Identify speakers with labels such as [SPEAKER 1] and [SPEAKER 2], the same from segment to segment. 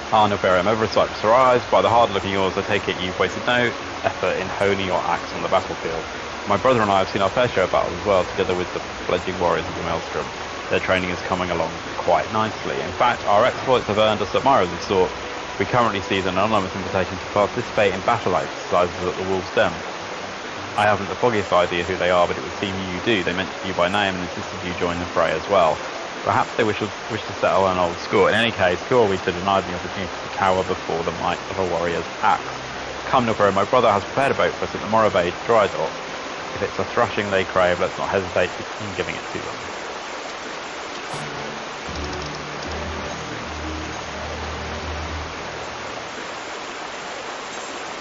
[SPEAKER 1] Ah, Nilfgaard, over a Cyprus arrives. By the hard-looking oars, I take it you've wasted no effort in honing your axe on the battlefield. My brother and I have seen our fair share of battles as well, together with the fledgling warriors of the Maelstrom. Their training is coming along quite nicely. In fact, our exploits have earned us admirers of sort. We currently see an anonymous invitation to participate in battle exercises at the Wolf's Den. I haven't the foggiest idea who they are, but it would seem you do. They mentioned you by name and insisted you join the fray as well. Perhaps they wish to settle an old score. In any case, who are we to deny the opportunity to cower before the might of a warrior's axe? Come, Nilfgaard, my brother has prepared a boat for us at the Morrow Bay dry dock. If it's a thrashing they crave, let's not hesitate in giving it to them.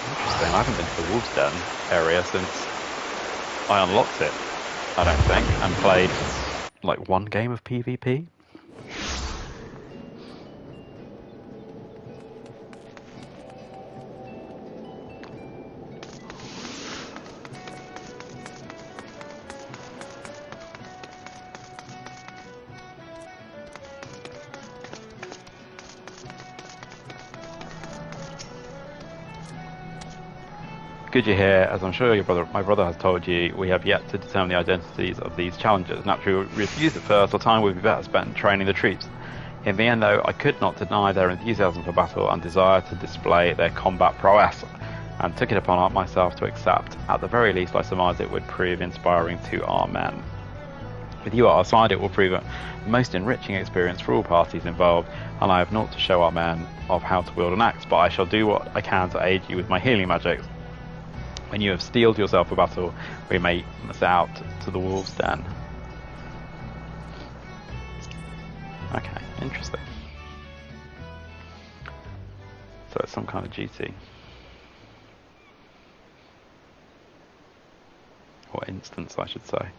[SPEAKER 1] Interesting, I haven't been to the Wolf's Den area since I unlocked it, I don't think, and played like one game of PvP. Good you're here, as I'm sure my brother has told you, we have yet to determine the identities of these challengers. Naturally, we refused at first, our time would be better spent training the troops. In the end, though, I could not deny their enthusiasm for battle and desire to display their combat prowess, and took it upon myself to accept. At the very least, I surmised it would prove inspiring to our men. With you at our side, it will prove a most enriching experience for all parties involved, and I have naught to show our men of how to wield an axe, but I shall do what I can to aid you with my healing magics. When you have steeled yourself for battle, we may set out to the Wolf's Den. Okay, interesting. So it's some kind of duty. Or instance, I should say.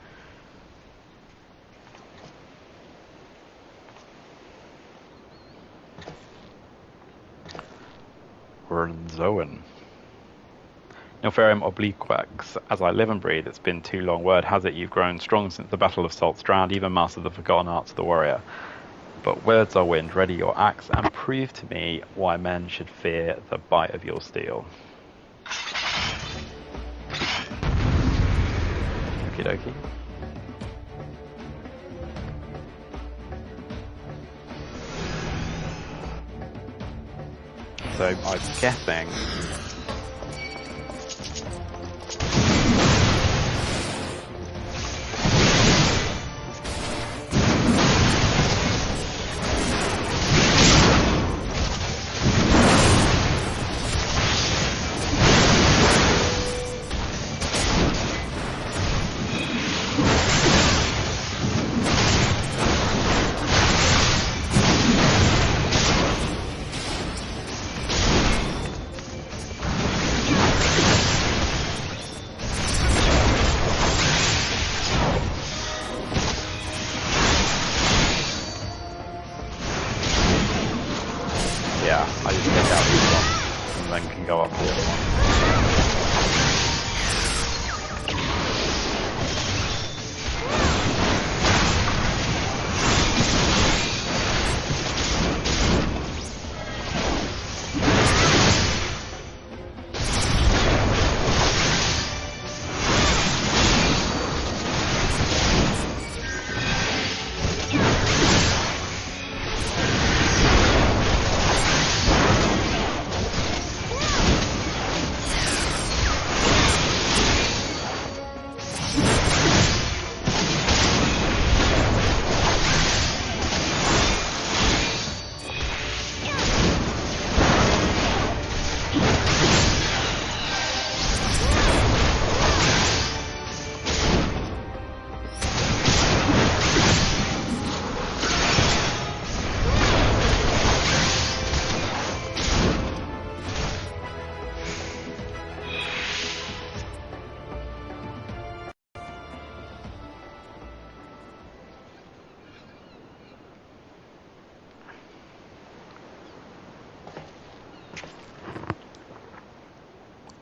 [SPEAKER 1] Zoan. Nilfgaard obliquax, as I live and breathe, it's been too long. Word has it you've grown strong since the Battle of Salt Strand, even mastered the forgotten arts of the warrior. But words are wind, ready your axe, and prove to me why men should fear the bite of your steel. Okie dokie. So I'm guessing I just take out these ones and then can go up the other one.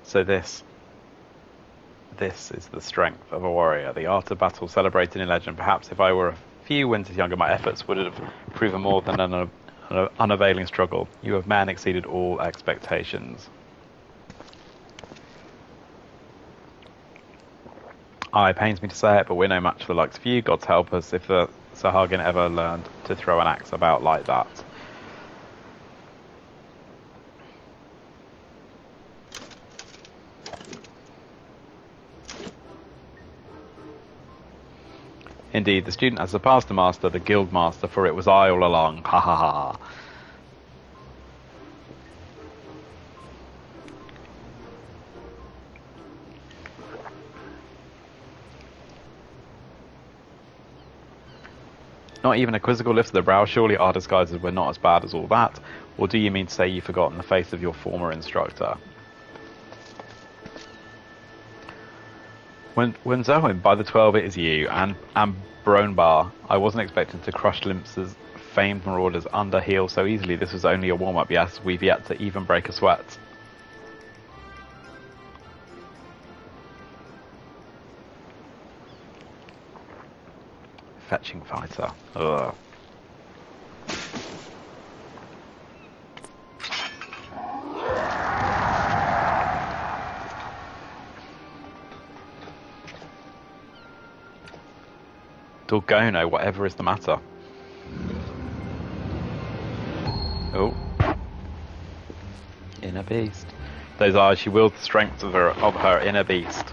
[SPEAKER 1] So this is the strength of a warrior, the art of battle celebrated in legend. Perhaps if I were a few winters younger, my efforts would have proven more than an An unavailing struggle. You have man exceeded all expectations. Aye, pains me to say it, but we're no match for the likes of you. God's help us if the Sahagin ever learned to throw an axe about like that. Indeed, the student has surpassed the master, the guild master, for it was I all along. Ha ha ha. Not even a quizzical lift of the brow. Surely our disguises were not as bad as all that. Or do you mean to say you've forgotten the face of your former instructor? When Zohin, by the 12 it is you, and Bronbar, I wasn't expecting to crush Limps's famed marauders under heel so easily. This was only a warm-up, yes. We've yet to even break a sweat. Fetching fighter. Ugh. Dorgono, whatever is the matter? Oh. Inner beast. Those eyes, she wields the strength of her inner beast.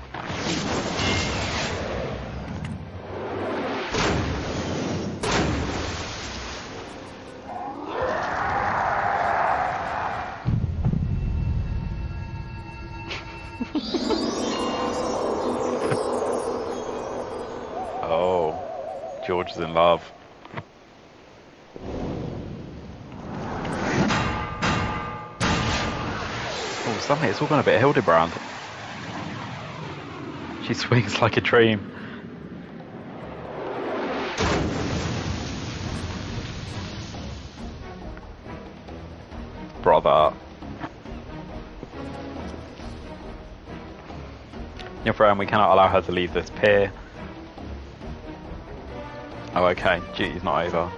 [SPEAKER 1] Oh. George is in love. Oh, suddenly it's all gone a bit Hildebrand. She swings like a dream. Brother. Your friend, we cannot allow her to leave this pier. Oh, okay. Duty's not over.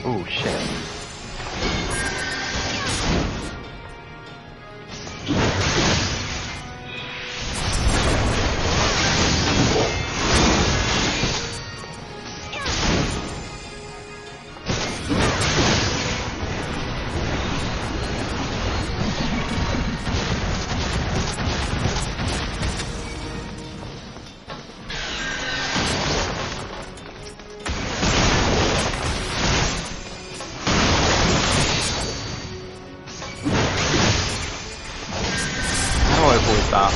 [SPEAKER 1] Oh shit. Avoid that.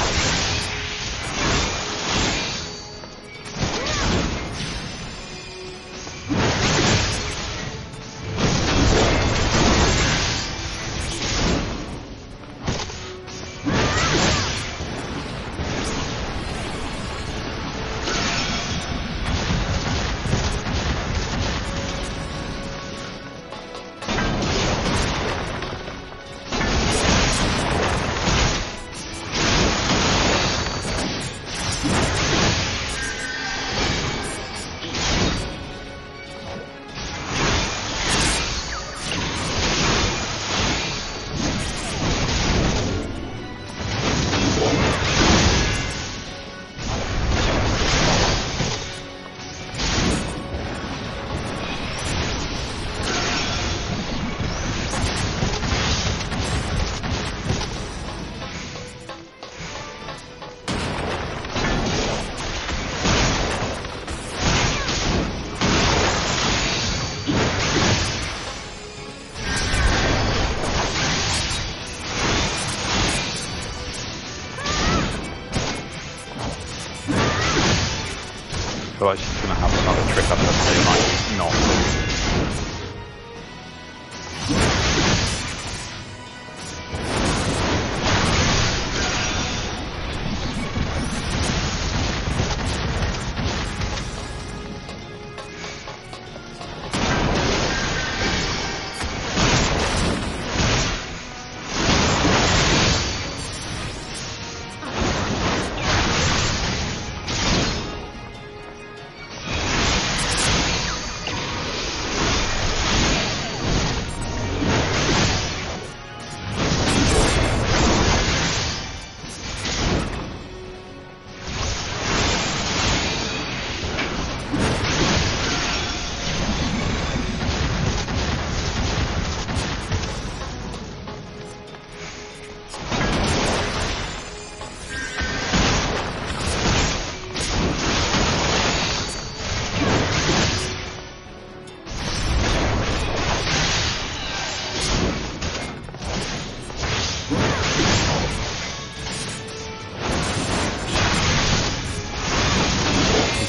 [SPEAKER 1] feel like she's going to have another trick up her sleeve, like not.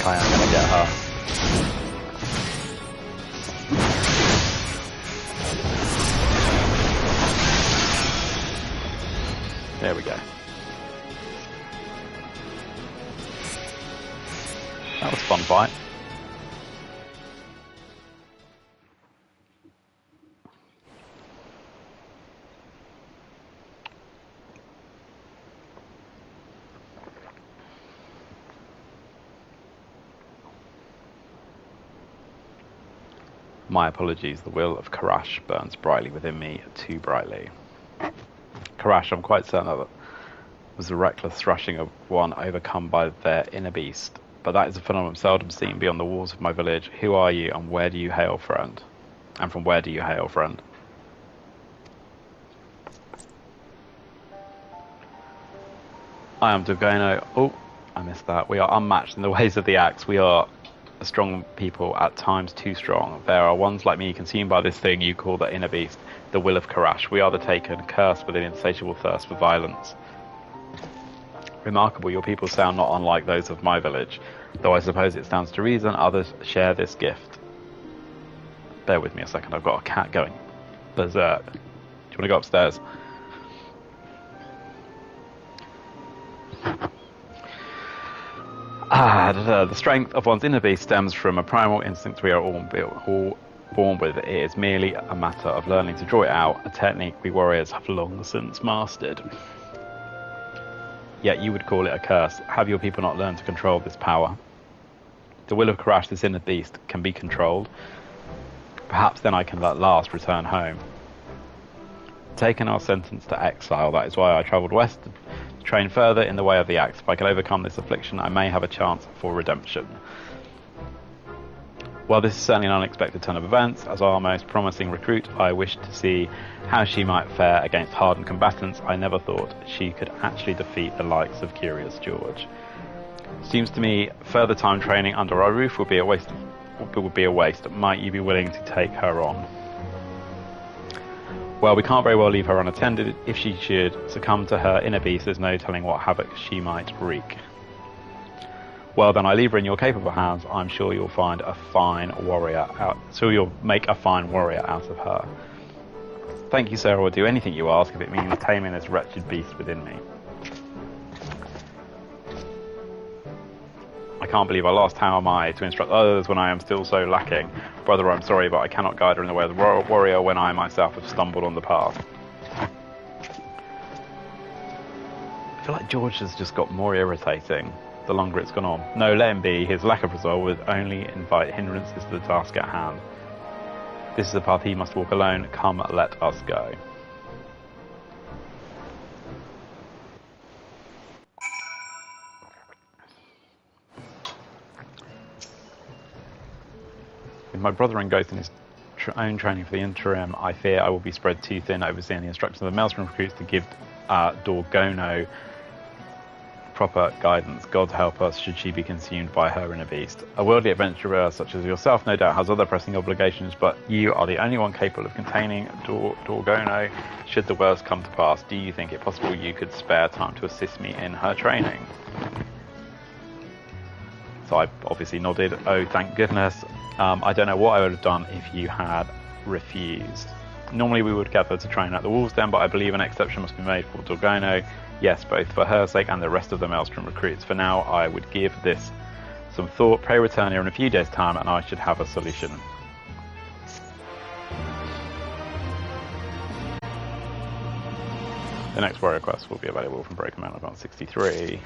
[SPEAKER 1] I am going to get her. There we go. That was a fun fight. My apologies, the will of Karash burns brightly within me, too brightly. Karash, I'm quite certain that was the reckless thrashing of one overcome by their inner beast, but that is a phenomenon seldom seen beyond the walls of my village. Who are you, and where do you hail, friend? And from where do you hail, friend? I am Dorgono. Oh, I missed that. We are unmatched in the ways of the axe. We are a strong people, at times too strong. There are ones like me consumed by this thing you call the inner beast, the will of Karash. We are the taken, cursed with an insatiable thirst for violence. Remarkable, your people sound not unlike those of my village, though I suppose it stands to reason others share this gift. Bear with me a second, I've got a cat going berserk. Do you want to go upstairs? The strength of one's inner beast stems from a primal instinct we are all born with. It is merely a matter of learning to draw it out, a technique we warriors have long since mastered. Yet you would call it a curse. Have your people not learned to control this power? The will of Karash, this inner beast, can be controlled. Perhaps then I can at last return home. Taken or sentenced to exile, that is why I travelled west to train further in the way of the axe. If I can overcome this affliction, I may have a chance for redemption. Well, this is certainly an unexpected turn of events. As our most promising recruit, I wished to see how she might fare against hardened combatants. I never thought she could actually defeat the likes of Curious George. Seems to me further time training under our roof would be a waste. Might you be willing to take her on? Well, we can't very well leave her unattended. If she should succumb to her inner beast, there's no telling what havoc she might wreak. Well, then I leave her in your capable hands. I'm sure you'll find a fine warrior out. So you'll make a fine warrior out of her. Thank you, sir. I will do anything you ask if it means taming this wretched beast within me. I can't believe I lost. How am I to instruct others when I am still so lacking? Brother, I'm sorry, but I cannot guide her in the way of the warrior when I myself have stumbled on the path. I feel like George has just got more irritating the longer it's gone on. No, let him be. His lack of resolve would only invite hindrances to the task at hand. This is a path he must walk alone. Come, let us go. With my brother and Ghost in his own training for the interim, I fear I will be spread too thin overseeing the instructions of the Maelstrom recruits to give Dorgono proper guidance. God help us should she be consumed by her inner beast. A worldly adventurer such as yourself no doubt has other pressing obligations, but you are the only one capable of containing Dorgono should the worst come to pass. Do you think it possible you could spare time to assist me in her training? So I obviously nodded. Oh, thank goodness. I don't know what I would have done if you had refused. Normally we would gather to train at the Wolves Den, but I believe an exception must be made for Dorgono. Yes, both for her sake and the rest of the Maelstrom recruits. For now, I would give this some thought. Pray return here in a few days' time, and I should have a solution. The next warrior quest will be available from Breaker Mountain about 63.